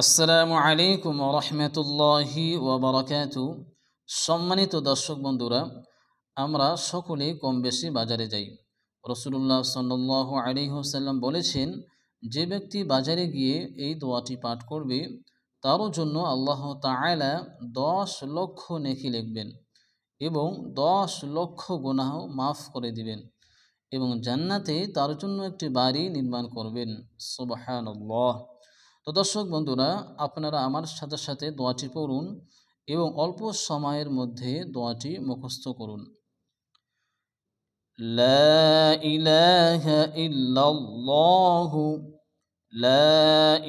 আসসালামু আলাইকুম ওয়া রাহমাতুল্লাহি ওয়া বারাকাতুহু। সম্মানিত দর্শক বন্ধুরা, আমরা সকলে কম বেশি বাজারে যাই। রাসূলুল্লাহ সাল্লাল্লাহু আলাইহি ওয়াসাল্লাম বলেছেন, যে ব্যক্তি বাজারে গিয়ে এই দোয়াটি পাঠ করবে তারও জন্য আল্লাহ তাআলা 10 লক্ষ নেকি লিখবেন এবং 10 লক্ষ গুনাহ মাফ করে দিবেন এবং জান্নাতে তার জন্য একটি বাড়ি নির্মাণ করবেন। সুবহানাল্লাহ। তো দর্শক বন্ধুরা, আপনারা আমার সাথে সাথে দোয়াটি পড়ুন এবং অল্প সময়ের মধ্যে দোয়াটি মুখস্থ করুন। লা ইলাহা ইল্লাল্লাহু, লা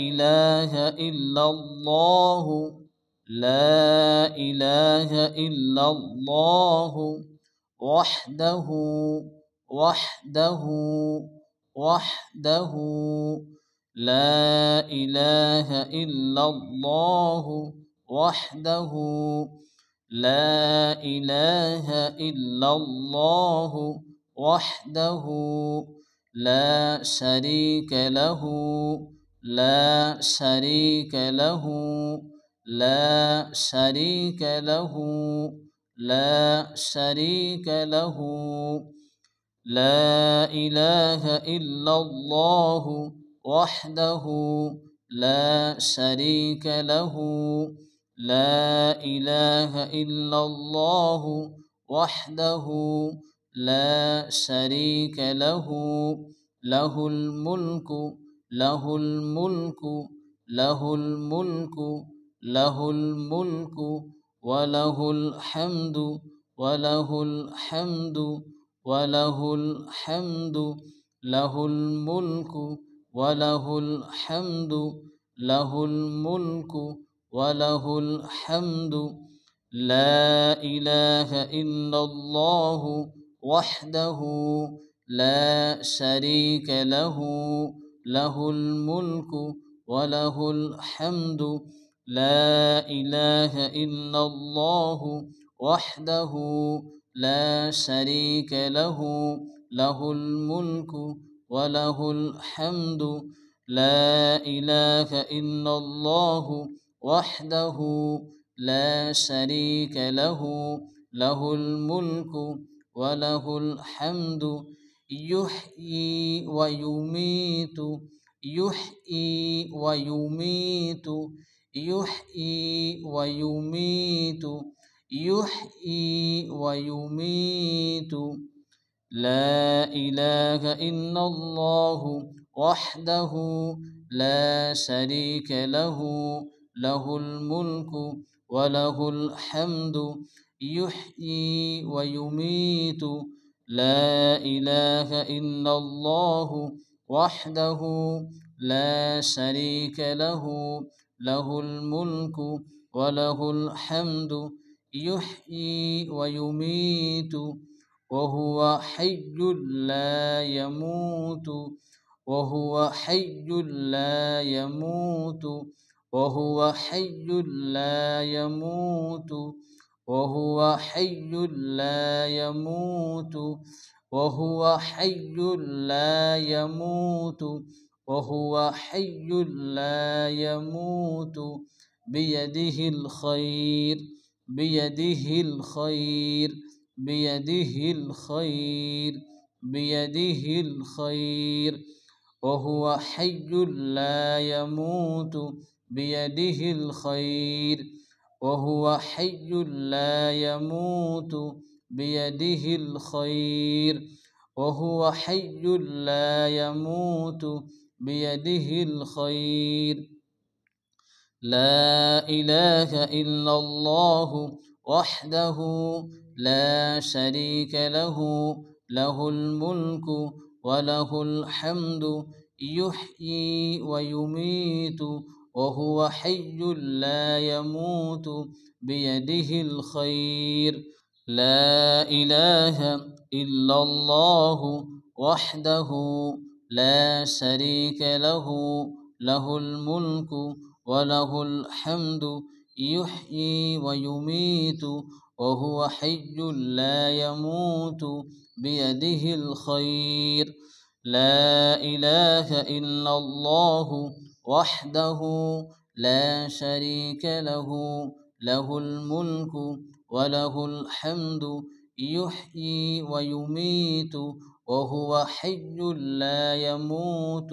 ইলাহা ইল্লাল্লাহু, লা ইলাহা ইল্লাল্লাহু ওয়াহদাহু ওয়াহদাহু ওয়াহদাহু লা ইলাহা ইল্লাল্লাহু ওয়াহদাহু লা ইলাহা ইল্লাল্লাহু ওয়াহদাহু লা শারীকা লাহু লা শারীকা লাহু লা শারীকা লাহু লা শারীকা লাহু লা ইলাহা ইল্লাল্লাহু ওয়াহদাহু লা শারীকা লাহু লা ইলাহা ইল্লাল্লাহু ওয়াহদাহু লা শারীকা লাহু লাহুল মুলকু লাহুল মুলকু লাহুল মুলকু লাহুল মুলকু ওয়া লাহুল হামদু ওয়া লাহুল হামদু ওয়া লাহুল হামদু লাহুল মুলকু ওয়া লাহুল হামদু লাহুল মুলকু ওয়া লাহুল হামদু লা ইলাহা ইল্লাল্লাহু ওয়াহদাহু লা শারীকা লাহু লাহুল মুলকু ওয়া লাহুল হামদু লা ইলাহা ইল্লাল্লাহু ওয়াহদাহু লা শারীকা লাহু লাহুল মুলকু ওয়া লাহুল হামদু লা ইলাহা ইল্লাল্লাহু ওয়াহদাহু লা শারীকা লাহু লাহুল মুলকু ওয়া লাহুল হামদু ইউহয়ি ওয়া ইউমীতু ইউহয়ি ওয়া ইউমীতু ইউহয়ি ওয়া ইউমীতু ইউহয়ি ওয়া ইউমীতু লা ইলাহা ইল্লাল্লাহু ওয়াহদাহু লা শারীকা লাহু লাহুল মুলকু ওয়া লাহুল হামদু ইউহয়ি ওয়া ইউমীতু লা ইলাহা ইল্লাল্লাহু ওয়াহদাহু লা শারীকা লাহু লাহুল মুলকু ওয়া লাহুল হামদু ইউহয়ি ওয়া ইউমীতু وهو حي لا يموت وهو حي لا يموت وهو حي لا يموت وهو حي لا يموت وهو حي لا يموت وهو حي لا يموت بيده الخير بيده الخير بيده الخير بيده الخير وهو حي لا يموت بيده الخير وهو حي لا يموت بيده الخير وهو حي لا يموت بيده الخير لا إله إلا الله وحده لا شريك له له الملك وله الحمد يحيي ويميت وهو حي لا يموت بيده الخير لا إله إلا الله وحده لا شريك له له الملك وله الحمد يحيي ويميت وهو حي لا يموت بيده الخير لا إله إلا الله وحده لا شريك له، له الملك وله الحمد يحيي ويميت وهو حي لا يموت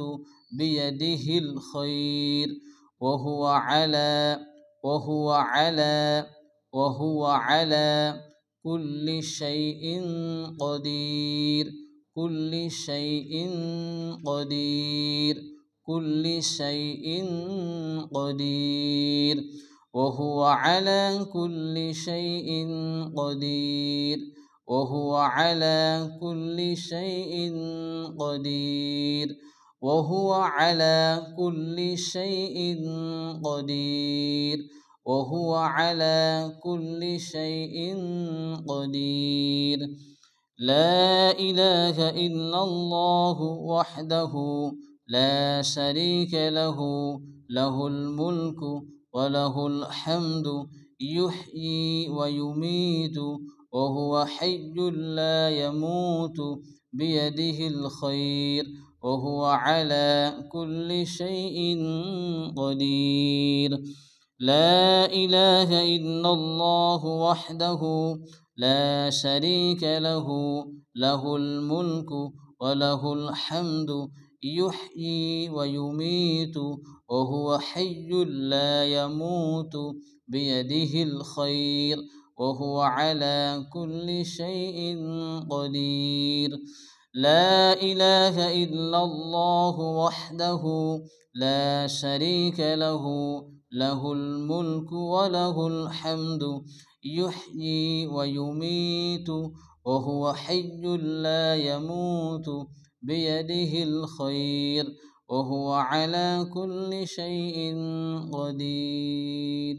بيده الخير وهو على وهو على وهو على كل شيء قدير، كل شيء قدير، كل شيء قدير، وهو على كل شيء قدير، وهو على كل شيء قدير، وهو على كل شيء قدير، وهو على كل شيء قدير. لا إله إلا الله وحده لا شريك له، له الملك وله الحمد يحيي ويميت وهو حي لا يموت بيده الخير وهو على كل شيء قدير. لا إله إلا الله وحده لا شريك له، له الملك وله الحمد يحيي ويميت وهو حي لا يموت بيده الخير وهو على كل شيء قدير. لا إله إلا الله وحده لا شريك له، له الملك وله الحمد يحيي ويميت وهو حي لا يموت بيده الخير وهو على كل شيء قدير.